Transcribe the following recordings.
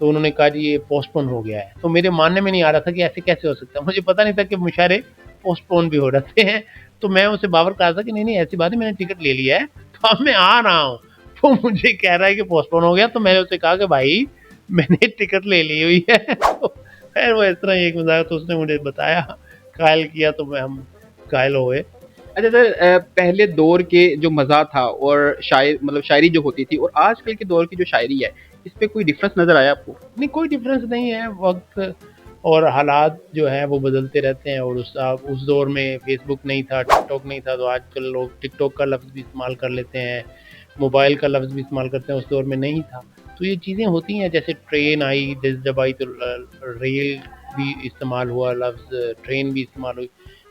तो उन्होंने कहा जी ये पोस्टपोन हो गया है। तो मेरे मानने में नहीं आ रहा था कि ऐसे कैसे हो सकता है, मुझे पता नहीं था कि मुशायरे पोस्टपोन भी हो रहे हैं। तो मैं उसे बाबर कहा था कि नहीं नहीं ऐसी बात है, मैंने टिकट ले लिया है तो अब मैं आ रहा हूँ। वो मुझे कह रहा है कि पोस्टपोन हो गया। तो मैंने उसे कहा कि भाई मैंने टिकट ले ली हुई है। तो खैर वो इस तरह एक मजाक, तो उसने मुझे बताया, कायल किया, तो हम कायल हो गए। अच्छा सर, पहले दौर के जो मज़ा था और शायरी जो होती थी और आजकल के दौर की जो शायरी है, इस पे कोई डिफरेंस नज़र आया आपको? नहीं, कोई डिफरेंस नहीं है। वक्त और हालात जो है वो बदलते रहते हैं। और उस दौर में फेसबुक नहीं था, टिकटॉक नहीं था, तो आजकल लोग टिकटॉक का लफ्ज़ भी इस्तेमाल कर लेते हैं, मोबाइल का लफ्ज़ भी इस्तेमाल करते हैं, उस दौर में नहीं था। तो ये चीज़ें होती हैं, जैसे ट्रेन आई, जब आई तो रेल भी इस्तेमाल हुआ, लफ्ज़ ट्रेन भी इस्तेमाल हुई।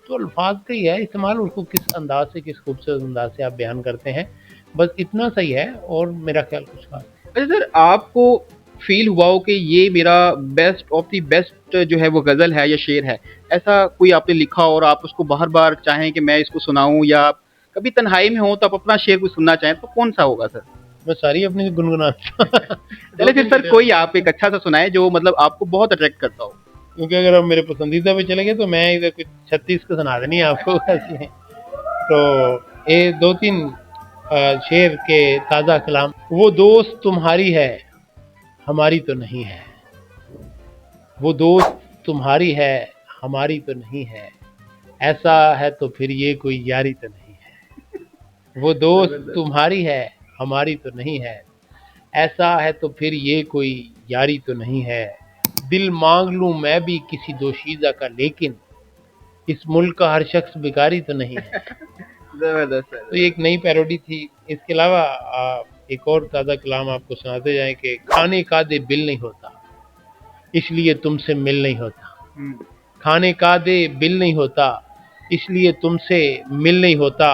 तो अल्फाज का ही है इस्तेमाल, उसको किस अंदाज से, किस खूबसूरत अंदाज से आप बयान करते हैं, बस इतना सही है। और मेरा ख्याल कुछ खास। अच्छा सर, आपको फील हुआ हो कि ये मेरा बेस्ट ऑफ द बेस्ट जो है वो गज़ल है या शेर है, ऐसा कोई आपने लिखा और आप उसको बार बार चाहें कि मैं इसको सुनाऊं, या कभी तन्हाई में हो तो आप अपना शेर को सुनना चाहें, तो कौन सा होगा सर? मैं सारी अपनी गुनगुनाता। चले फिर सर, कोई आप एक अच्छा सा सुनाए जो मतलब आपको बहुत अट्रैक्ट करता हो। क्योंकि अगर आप मेरे पसंदीदा पे चले गए तो मैं इधर कुछ 36 का सुना देनी है आपको ऐसे। तो ये 2-3 शेर के ताज़ा कलाम। वो दोस्त तुम्हारी है, हमारी तो नहीं है। वो दोस्त तुम्हारी है, हमारी तो नहीं है। ऐसा है तो फिर ये कोई यारी तो नहीं है। वो दोस्त तुम्हारी है, हमारी तो नहीं है। ऐसा है तो फिर ये कोई यारी तो नहीं है। दिल मांग लूं मैं भी किसी दोशीज़ा का, लेकिन इस मुल्क का हर शख्स भिखारी तो नहीं है। जबरदस्त सर। तो ये एक नई पैरोडी थी। इसके अलावा एक और ताज़ा कलाम आपको सुनाते जाएं कि खाने का दे बिल नहीं होता, इसलिए तुमसे मिल नहीं होता। खाने का दे बिल नहीं होता, इसलिए तुमसे मिल नहीं होता।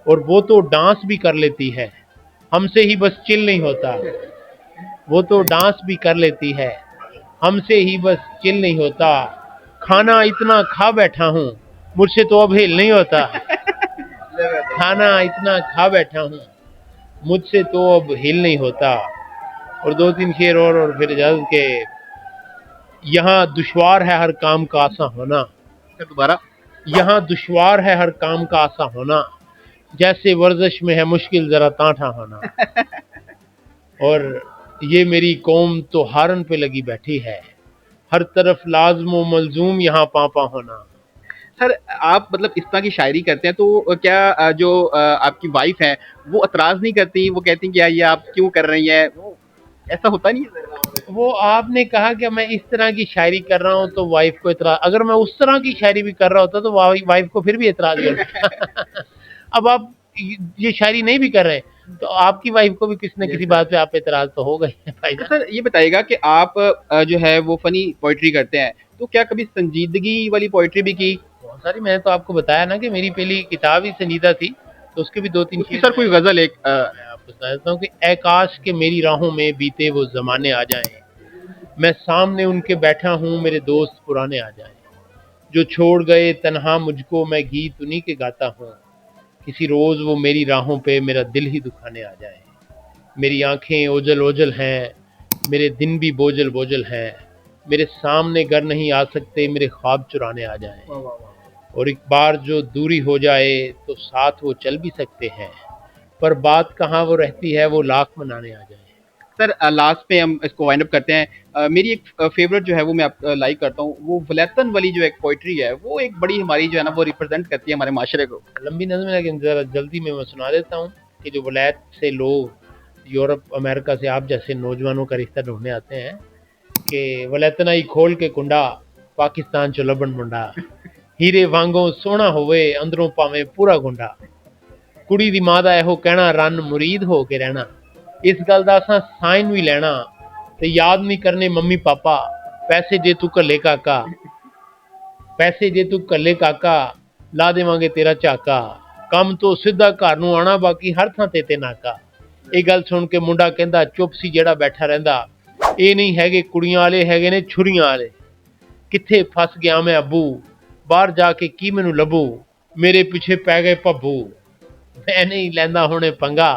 और वो तो डांस भी कर लेती है, हमसे ही बस चिल नहीं होता। वो तो डांस भी कर लेती है, हमसे ही बस चिल नहीं होता। खाना इतना खा बैठा हूँ, मुझसे तो अब हिल नहीं होता। खाना इतना खा बैठा हूँ, मुझसे तो अब हिल नहीं होता। और 2-3 शेर और फिर इजाजत के। यहाँ दुश्वार है हर काम का आसान होना। दोबारा। यहाँ दुश्वार है हर काम का आसान होना, जैसे वर्जिश में है मुश्किल जरा तांठा होना। और ये मेरी कौम तो हारन पे लगी बैठी है, हर तरफ लाज़िम मलजूम यहाँ पापा होना। सर, आप मतलब इस तरह की शायरी करते हैं तो क्या जो आपकी वाइफ है वो एतराज़ नहीं करती? वो कहती हैं कि यार ये आप क्यों कर रही हैं? वो ऐसा होता नहीं है सर? वो आपने कहा कि मैं इस तरह की शायरी कर रहा हूँ तो वाइफ को एतराज, अगर मैं उस तरह की शायरी भी कर रहा होता तो वाइफ को फिर भी एतराज करता। अब आप ये शायरी नहीं भी कर रहे तो आपकी वाइफ को भी किसी न किसी बात पे आप एतराज तो हो गए भाई। तो सर ये बताइएगा कि आप जो है वो फनी पोइट्री करते हैं, तो क्या कभी संजीदगी वाली पोइट्री भी की? बहुत सारी। मैंने तो आपको बताया ना कि मेरी पहली किताब ही संजीदा थी, तो उसके भी 2-3 उसकी सर कोई गजल एक मैं आपको सुना देता हूँ कि ऐ काश के मेरी राहों में बीते वो जमाने आ जाएं, मैं सामने उनके बैठा हूँ मेरे दोस्त पुराने आ जाएं। जो छोड़ गए तन्हा मुझको मैं गीत उन्हीं के गाता हूँ, किसी रोज वो मेरी राहों पे मेरा दिल ही दुखाने आ जाए। मेरी आंखें ओझल ओझल हैं, मेरे दिन भी बोझल बोझल हैं, मेरे सामने घर नहीं आ सकते मेरे ख्वाब चुराने आ जाएं। और एक बार जो दूरी हो जाए तो साथ वो चल भी सकते हैं, पर बात कहाँ वो रहती है वो लाख मनाने आ जाए। सर लास्ट पे हम इसको वाइंड अप करते हैं। मेरी एक फेवरेट जो है वो मैं आप लाइक करता हूँ, वो वलैतन वाली जो एक पोइट्री है वो एक बड़ी हमारी जो है ना वो रिप्रेजेंट करती है हमारे माशरे को। लंबी नज़म है लेकिन ज़रा जल्दी में मैं सुना देता हूँ कि जो वलैत से लोग यूरोप अमेरिका से आप जैसे नौजवानों का रिश्ता ढूंढने आते हैं कि वलैतना ही खोल के कुंडा पाकिस्तान चो लबन मुंडा, हीरे वांगों सोना होवे अंदरों पावे पूरा गुंडा, कुड़ी दी मां दा एहो कहना रन मुरीद हो के रहना, इस गल दा असां साइन भी लेना ते याद नहीं करने मम्मी पापा, पैसे जे तू कल्ले काका, पैसे जे तू कल्ले काका ला देवांगे तेरा झाका, ਕੰਮ ਤੋਂ ਸਿੱਧਾ ਘਰ ਨੂੰ ਆਣਾ ਬਾਕੀ ਹਰ ਥਾਂ ਤੇ ਨਾਕਾ। ਇਹ ਗੱਲ ਸੁਣ ਕੇ ਮੁੰਡਾ ਕਹਿੰਦਾ ਚੁੱਪ ਸੀ ਜਿਹੜਾ ਬੈਠਾ ਰਹਿੰਦਾ, ਇਹ ਨਹੀਂ ਹੈਗੇ ਕੁੜੀਆਂ ਵਾਲੇ ਹੈਗੇ ਨੇ ਛੁਰੀਆਂ ਵਾਲੇ, ਕਿੱਥੇ ਫਸ ਗਿਆ ਮੈਂ ਅੱਬੂ, ਬਾਹਰ ਜਾ ਕੇ ਕੀ ਮੈਨੂੰ ਲੱਭੂ, ਮੇਰੇ ਪਿੱਛੇ ਪੈ ਗਏ ਭੱਬੂ, ਮੈਂ ਨਹੀਂ ਲੈਂਦਾ ਹੁਣੇ ਪੰਗਾ,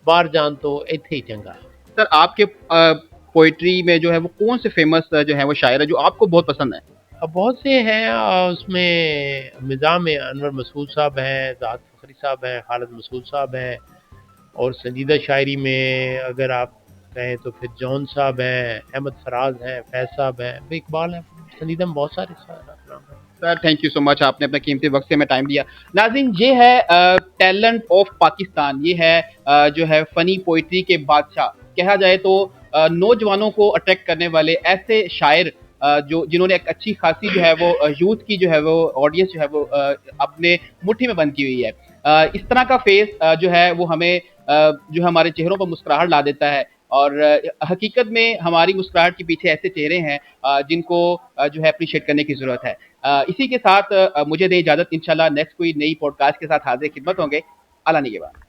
ਬਾਹਰ ਜਾਣ ਤੋਂ ਇੱਥੇ ਹੀ ਚੰਗਾ। सर आपके पोइट्री में जो है वो कौन से फेमस जो है वो शायर है जो आपको बहुत पसंद है? अब बहुत से हैं, उसमें मिज़ाम में अनवर मसूद साहब हैं, ज़ाहद फ़खरी साहब हैं, खालिद मसूद साहब हैं, और संजीदा शायरी में अगर आप कहें तो फिर जॉन साहब हैं, अहमद फराज हैं, फैज़ साहब हैं, फिर इकबाल हैं। संजीदा में बहुत सारे नाम हैं। Sir thank you so much, आपने अपना कीमती वक्त से हमें टाइम दिया। नाज़रीन, ये है टैलेंट ऑफ पाकिस्तान, ये है जो है फ़नी पोइट्री के बादशाह, कहा जाए तो नौजवानों को अट्रैक्ट करने वाले ऐसे शायर जो जिन्होंने एक अच्छी खासी जो है वो यूथ की जो है वो ऑडियंस जो है वो अपने मुट्ठी में बंद की हुई है। इस तरह का फेस जो है वो हमें जो हमारे चेहरों पर मुस्कुराहट ला देता है, और हकीकत में हमारी मुस्कुराहट के पीछे ऐसे चेहरे हैं जिनको जो है अप्रिशिएट करने की ज़रूरत है। इसी के साथ मुझे दें इजाज़त, इंशाल्लाह नेक्स्ट कोई नई पॉडकास्ट के साथ हाज़िर खिदमत होंगे। अल्लाह निगहबान।